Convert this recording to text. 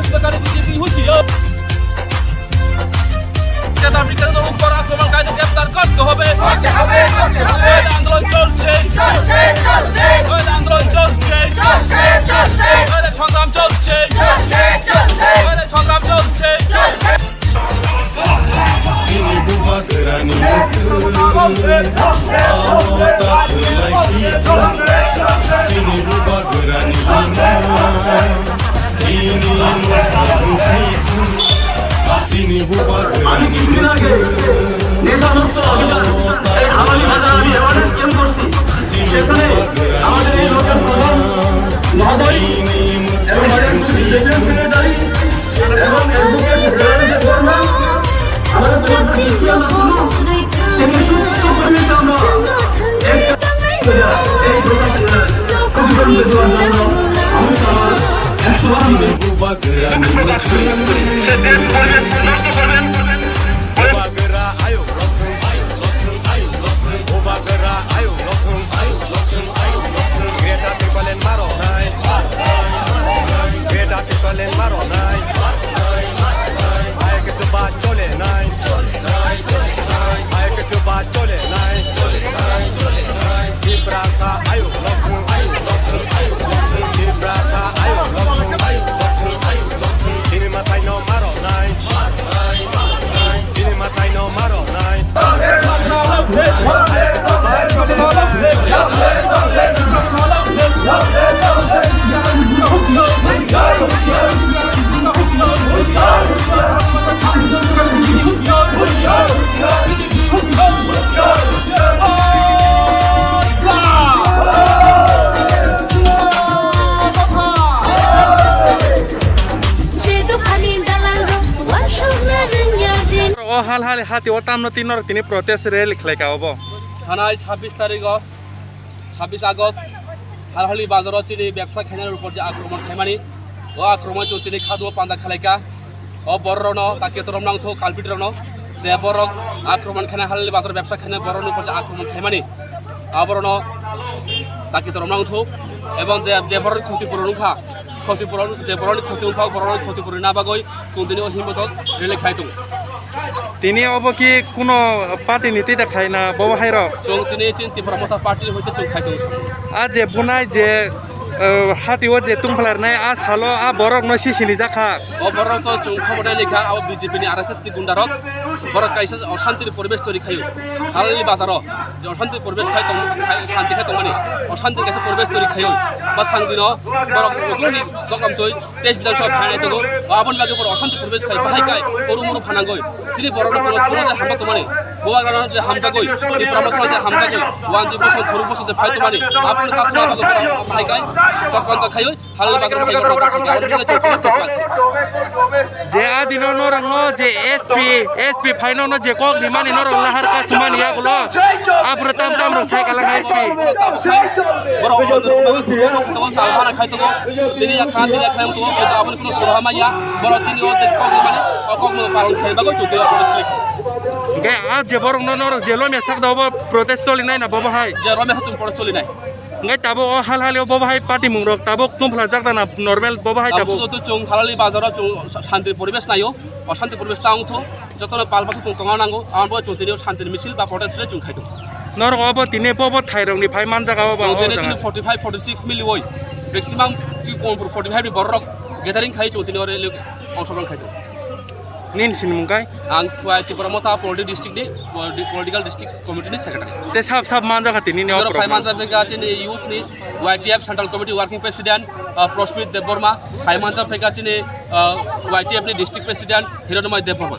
প্রকারে বিজেপি হচ্ছে আফ্রিকার উপর আক্রমণকারীদের গ্রেপ্তার করতে হবে আন্দোলন চলছে আন্দোলন চলছে সংগ্রাম চলছে সংগ্রাম চলছে সেখানে আমাদের এই লোকের প্রধান মহোদয় এবং সেক্রেটারি এবং हाल हाल हाथी तामनो तीन तीन प्रोटेस्ट रैली खेलाइका अब थानाय 26 तारिख 26 আগস্ট হালহালি বাজারত চিনি ব্যবসা খাইনার উপর যে আক্রমণ খাইমানি ও আক্রমণ চলতে খাদু পান্দা খালাইকা ও বড়রন তাকে তরম নাংথ কালপিটরন যে বড় আক্রমণ খানা হালহালি বাজার ব্যবসা খাইনা বড়রন উপর যে আক্রমণ খাইমানি আবরণ তাকে তরম নাংথ এবং যে বড় ক্ষতিপূরণ খা ক্ষতিপূরণ যে বড় ক্ষতিপূরণ বড় ক্ষতিপূরণ না বাগৈ সুন্দিনী হিমত রেলে খাইতো তিনি অব কি কোনো পার্টি নীতি দেখায় না ববাহাইর চং তিনি চিন্তি প্রমতা পার্টির হইতে চং খাইতো আ যে বুনাই যে হাতিও যে তুমফলার নাই আ সালো আ বরক ন সিসিনি জাখা ও বরক তো চং খবরটা লেখা আ বিজেপি নি আরএসএস তি গুন্ডারক বরক কাইসা অশান্তির পরিবেশ তৈরি খাইও হাললি বাজার যে অশান্তির পরিবেশ খাইতো শান্তি খাইতো মানে অশান্তির কাছে পরিবেশ তৈরি খাইও বা সাংদিন বরক ওগুলি দকাম তৈ তেজ বিধানসভা ফাইনাই তো আবন বাগে পর অশান্তি পরিবেশ খাই বাহাই কাই পরু মুরু ফানাঙ্গই যিনি বরক কোনো যে হামবা তো মানে বোয়াগান যে হামজা গই এই প্রমথ যে হামজা গই ওয়ান যে বছর ধরু বছর যে ফাইতো মানে আপন কাছে বাগে বাহাই কাই তপন্ত খাইও হাললি বাজার খাইও যে আদিন নরং যে এসপি ফাইনো ন যে কক নিমানি নরং লাহার কা সুমানি ইয়াগুলো আপরে তাম তাম রং সাই কালাং এসপি বড় বন্ধুর বাবা তো সালমানা খাইতো তিনি খান তিনি খাইম তো এটা আপন কোনো সুরহামাইয়া বড় চিনি ও যে কক নিমানি কক পালন খাইবা গো চুতে পড়েছিল গে আ যে বরং নরং জেলো মে সাক দাও প্রটেস্ট চলি নাই না বাবা হাই যে রমে হাতুম পড়ে চলি নাই ngai tabo o hal hal baba hai party mungrok tabo tumphla jakda na normal baba hai tabo তো চং হালালি বাজার চং শান্তির পরিবেশ নাইও অশান্তি পরিবেশ তাউথ যতন পালবাসু চং তঙা নাঙ্গো আমবো চন্তিনিও শান্তির মিছিল বা প্রটেস্টে চং খাইতো nor obo tine bobo thairong ni phai man jaga obo চন্তিনি 45 46 মিলি ওই ম্যাক্সিমাম 45 ni borok গ্যাদারিং খাই চন্তিনি ওরে অংশগ্রহণ খাইতো nin sin mungkai ang kuai ti pramota political district committee ni secretary te sab man jaga tini ne pro phaiman jabe ga tini youth ni YTF central committee working president Prosmit Deborma phaiman jabe ga tini YTF ni district president Hironomai Deborma